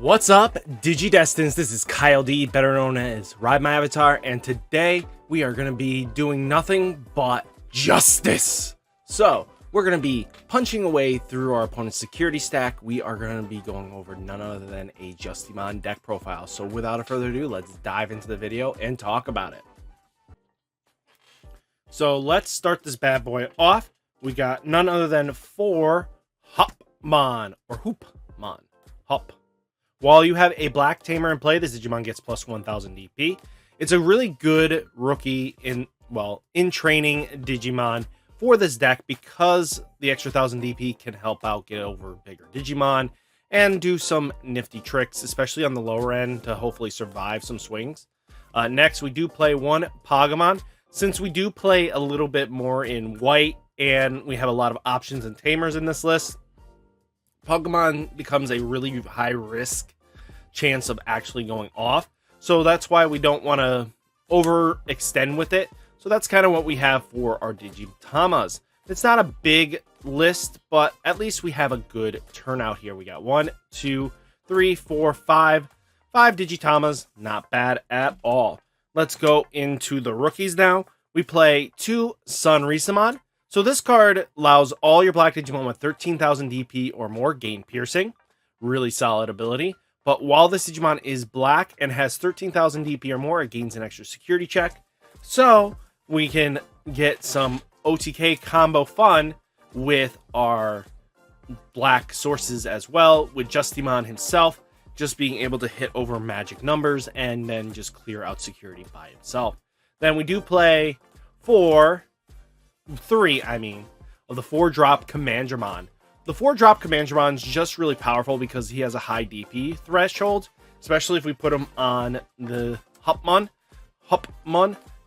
What's up, Digidestins? This is Kyle D, better known as RideMyAvatar, and today we are going to be doing nothing but justice. So, we're going to be punching away through our opponent's security stack. We are going to be going over none other than a Justimon deck profile. So, without further ado, let's dive into the video and talk about it. So, let's start this bad boy off. We got none other than 4 Hopmon, or Hoopmon. Hop. While you have a black tamer in play, this Digimon gets plus 1000 DP. It's a really good rookie in training Digimon for this deck because the extra 1000 DP can help out get over bigger Digimon and do some nifty tricks, especially on the lower end, to hopefully survive some swings. Next, we do play 1 Pagumon. Since we do play a little bit more in white and we have a lot of options and tamers in this list, Pokemon becomes a really high risk chance of actually going off. So that's why we don't want to overextend with it. So that's kind of what we have for our Digitamas. It's not a big list, but at least we have a good turnout here. We got 1, 2, 3, 4, 5 Digitamas. Not bad at all. Let's go into the rookies now. We play 2 Sunrisamon. So this card allows all your black Digimon with 13,000 DP or more gain piercing. Really solid ability. But while this Digimon is black and has 13,000 DP or more, it gains an extra security check. So we can get some OTK combo fun with our black sources as well, with Justimon himself just being able to hit over magic numbers and then just clear out security by himself. Then we do play 3 of the 4-drop Commandramon. The 4-drop Commandramon is just really powerful because he has a high DP threshold, especially if we put him on the Hopmon.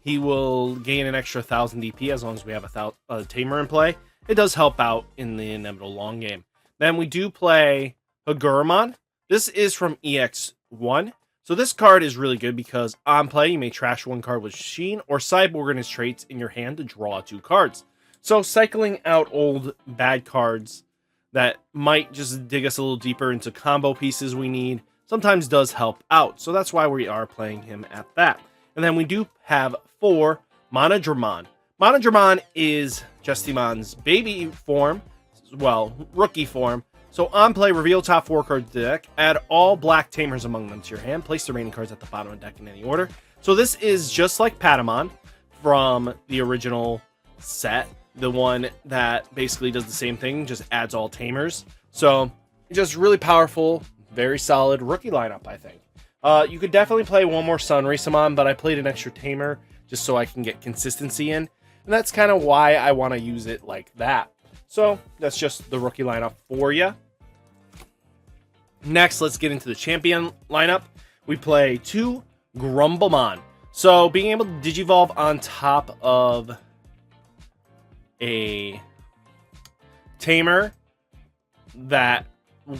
He will gain an extra 1000 DP as long as we have a tamer in play. It does help out in the inevitable long game. Then we do play Haguramon. This is from EX-01. So this card is really good because on play, you may trash 1 card with Sheen or Cyborg and his traits in your hand to draw 2 cards. So cycling out old bad cards that might just dig us a little deeper into combo pieces we need sometimes does help out. So that's why we are playing him at that. And then we do have 4 Monodramon. Monodramon is Justimon's baby form, rookie form. So on play, reveal top 4 cards of the deck, add all black tamers among them to your hand, place the remaining cards at the bottom of the deck in any order. So this is just like Patamon from the original set, the one that basically does the same thing, just adds all tamers. So just really powerful, very solid rookie lineup, I think. You could definitely play 1 more Sunrisamon, but I played an extra tamer just so I can get consistency in. And that's kind of why I want to use it like that. So that's just the rookie lineup for you. Next, let's get into the champion lineup. We play 2 Grumblemon. So being able to Digivolve on top of a tamer that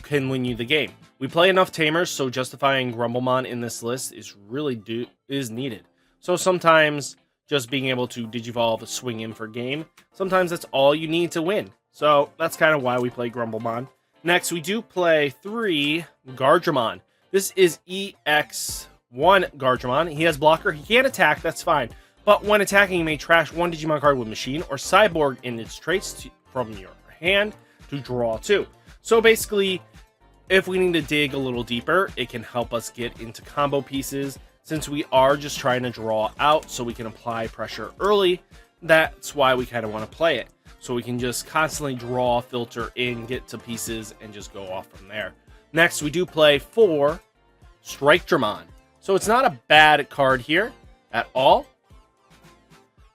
can win you the game. We play enough tamers, so justifying Grumblemon in this list is needed. So sometimes just being able to Digivolve, swing in for game, sometimes that's all you need to win. So that's kind of why we play Grumblemon. Next, we do play 3 Gardramon. This is EX-01 Gardramon. He has blocker. He can't attack. That's fine. But when attacking, you may trash 1 Digimon card with Machine or Cyborg in its traits from your hand to draw 2. So basically, if we need to dig a little deeper, it can help us get into combo pieces. Since we are just trying to draw out so we can apply pressure early, that's why we kind of want to play it. So we can just constantly draw, filter in, get to pieces, and just go off from there. Next, we do play 4 Strike-Dramon. So it's not a bad card here at all.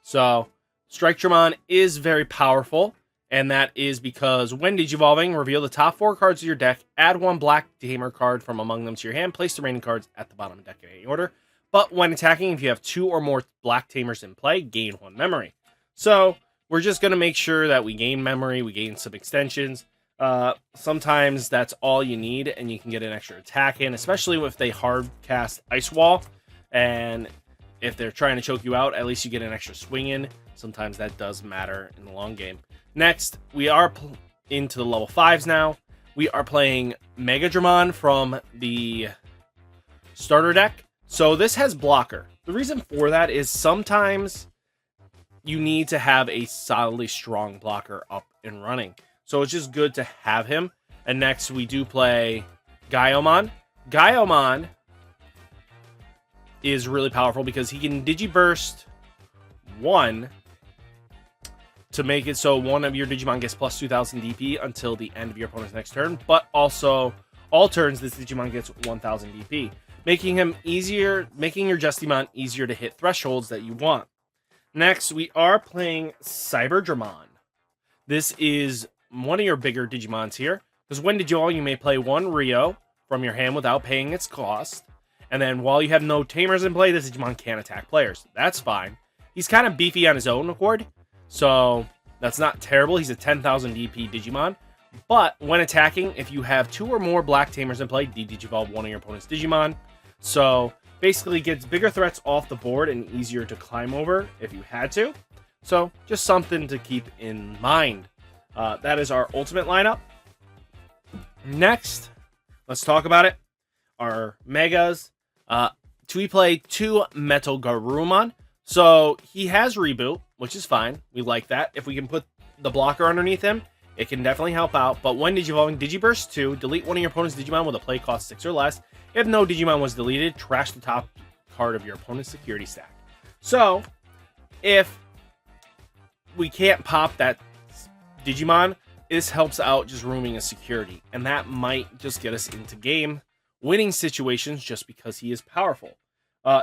So Strike-Dramon is very powerful, and that is because when Digivolving, reveal the top 4 cards of your deck, add 1 black tamer card from among them to your hand, place the remaining cards at the bottom of the deck in any order. But when attacking, if you have 2 or more black tamers in play, gain 1 memory. So we're just going to make sure that we gain memory, we gain some extensions. Sometimes that's all you need, and you can get an extra attack in, especially if they hard cast Ice Wall. And if they're trying to choke you out, at least you get an extra swing in. Sometimes that does matter in the long game. Next, we are into the level 5s now. we are playing Mega Dramon from the starter deck. So this has blocker. The reason for that is sometimes you need to have a solidly strong blocker up and running. So it's just good to have him. And next we do play Gaiomon. Gaiomon is really powerful because he can Digiburst 1 to make it so one of your Digimon gets plus 2000 DP until the end of your opponent's next turn, but also all turns this Digimon gets 1000 DP, making your Justimon easier to hit thresholds that you want. Next, we are playing Cyberdramon. This is one of your bigger Digimons here, because when Digivolve, you may play one Rio from your hand without paying its cost, and then while you have no Tamers in play, this Digimon can't attack players. That's fine. He's kind of beefy on his own accord, so that's not terrible. He's a 10,000 DP Digimon. But when attacking, if you have 2 or more Black Tamers in play, Digivolve one of your opponent's Digimon. So basically gets bigger threats off the board and easier to climb over if you had to. So just something to keep in mind. That is our ultimate lineup. Next, let's talk about it. Our Megas. We play 2 Metal Garurumon. So he has Reboot, which is fine. We like that. If we can put the blocker underneath him, it can definitely help out. But when Digivolving, Digiburst 2, delete one of your opponent's Digimon with a play cost 6 or less. If no Digimon was deleted, trash the top card of your opponent's security stack. So, if we can't pop that Digimon, this helps out just rooming a security. And that might just get us into game winning situations just because he is powerful.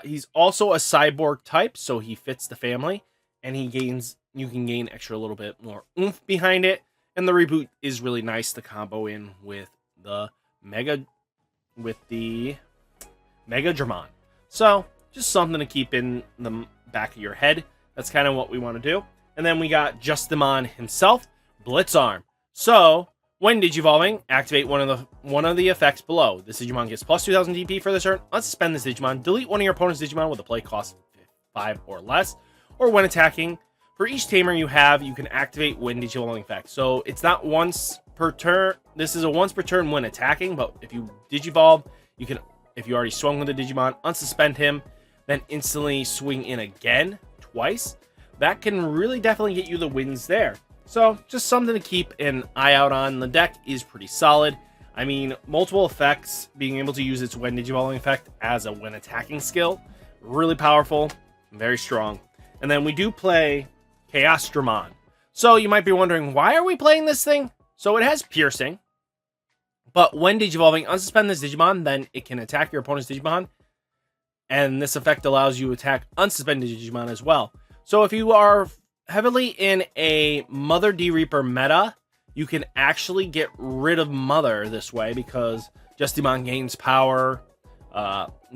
He's also a cyborg type, so he fits the family, and you can gain extra a little bit more oomph behind it. And the reboot is really nice to combo in with the Mega Dramon. So just something to keep in the back of your head. That's kind of what we want to do. And then we got Justimon himself, Blitz Arm. So when Digivolving, activate one of the effects below. This Digimon gets plus 2000 DP for this turn. Unsuspend this Digimon. Delete one of your opponent's Digimon with a play cost 5 or less. Or when attacking, for each tamer you have, you can activate when Digivolving effect. So it's not once per turn. This is a once per turn when attacking, but if you Digivolve, you can, if you already swung with the Digimon, unsuspend him, then instantly swing in again twice. That can really definitely get you the wins there. So just something to keep an eye out on. The deck is pretty solid. I mean, multiple effects, being able to use its when Digivolving effect as a when attacking skill, really powerful, very strong. And then we do play Chaosdramon. So you might be wondering, why are we playing this thing? So it has piercing, but when Digivolving, unsuspend this Digimon, then it can attack your opponent's Digimon. And this effect allows you to attack unsuspended Digimon as well. So if you are heavily in a Mother D Reaper meta, you can actually get rid of Mother this way because Justimon gains power.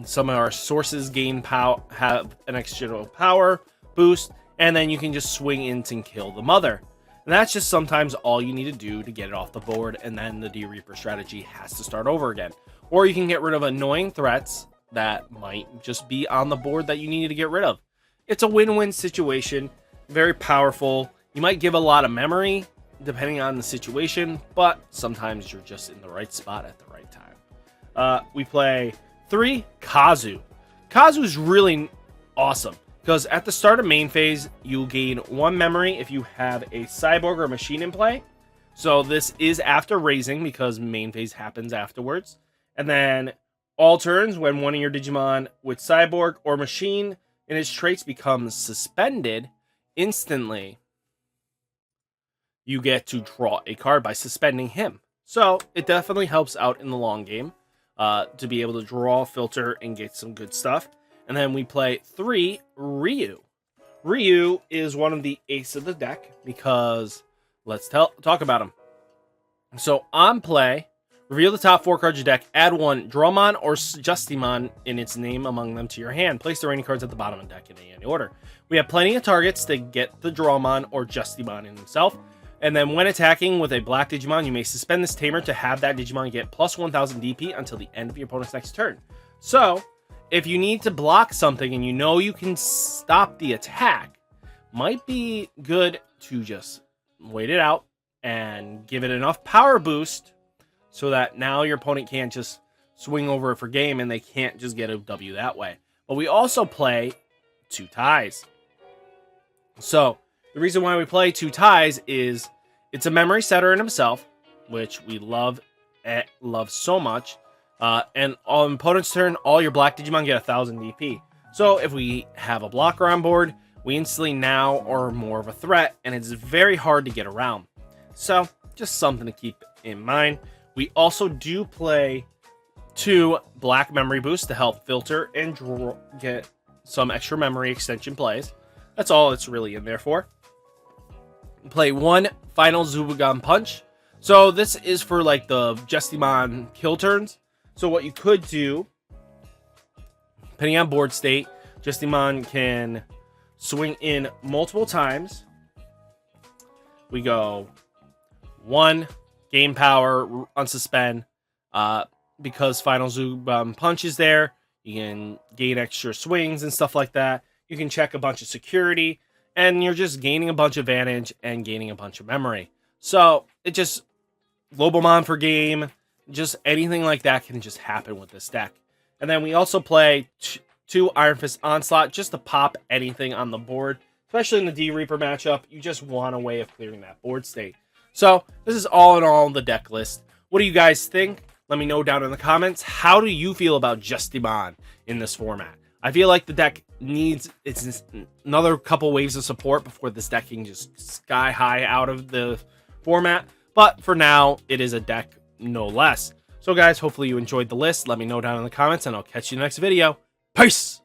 Some of our sources gain power, have an extra power boost, and then you can just swing in and kill the Mother. And that's just sometimes all you need to do to get it off the board, and then the D Reaper strategy has to start over again. Or you can get rid of annoying threats that might just be on the board that you need to get rid of. It's a win-win situation. Very powerful. You might give a lot of memory depending on the situation, but sometimes you're just in the right spot at the right time. We play 3 Kazu. Kazu is really awesome because at the start of main phase, you'll gain 1 memory if you have a cyborg or machine in play. So this is after raising because main phase happens afterwards. And then all turns when one of your Digimon with cyborg or machine and its traits becomes suspended, instantly you get to draw a card by suspending him. So it definitely helps out in the long game to be able to draw, filter, and get some good stuff. And then we play 3 Ryu. Ryu is one of the ace of the deck because let's talk about him. So on play, reveal the top 4 cards of your deck, add 1 Drawmon or Justimon in its name among them to your hand. Place the remaining cards at the bottom of the deck in any order. We have plenty of targets to get the Drawmon or Justimon in himself. And then when attacking with a black Digimon, you may suspend this tamer to have that Digimon get plus 1000 DP until the end of your opponent's next turn. So if you need to block something and you know you can stop the attack, might be good to just wait it out and give it enough power boost so that now your opponent can't just swing over it for game and they can't just get a W that way. But we also play 2 ties. So the reason why we play 2 ties is it's a memory setter in himself, which we love so much. And on opponent's turn, all your black Digimon get 1000 DP. So if we have a blocker on board, we instantly now are more of a threat, and it's very hard to get around. So just something to keep in mind. We also do play 2 black memory boosts to help filter and get some extra memory extension plays. That's all it's really in there for. Play 1 final Zubugan punch. So this is for like the Justimon kill turns. So what you could do, depending on board state, Justimon can swing in multiple times. We go 1 game power, unsuspend. Because final Zubugan punch is there, you can gain extra swings and stuff like that. You can check a bunch of security, and you're just gaining a bunch of advantage and gaining a bunch of memory. So it just Lobomon for game, just anything like that can just happen with this deck. And then we also play 2 Iron Fist Onslaught just to pop anything on the board, especially in the D Reaper matchup. You just want a way of clearing that board state. So this is all in all the deck list. What do you guys think? Let me know down in the comments. How do you feel about Justimon in this format? I feel like the deck needs another couple waves of support before this deck can just sky high out of the format. But for now, it is a deck no less. So guys, hopefully you enjoyed the list. Let me know down in the comments, and I'll catch you in the next video. Peace!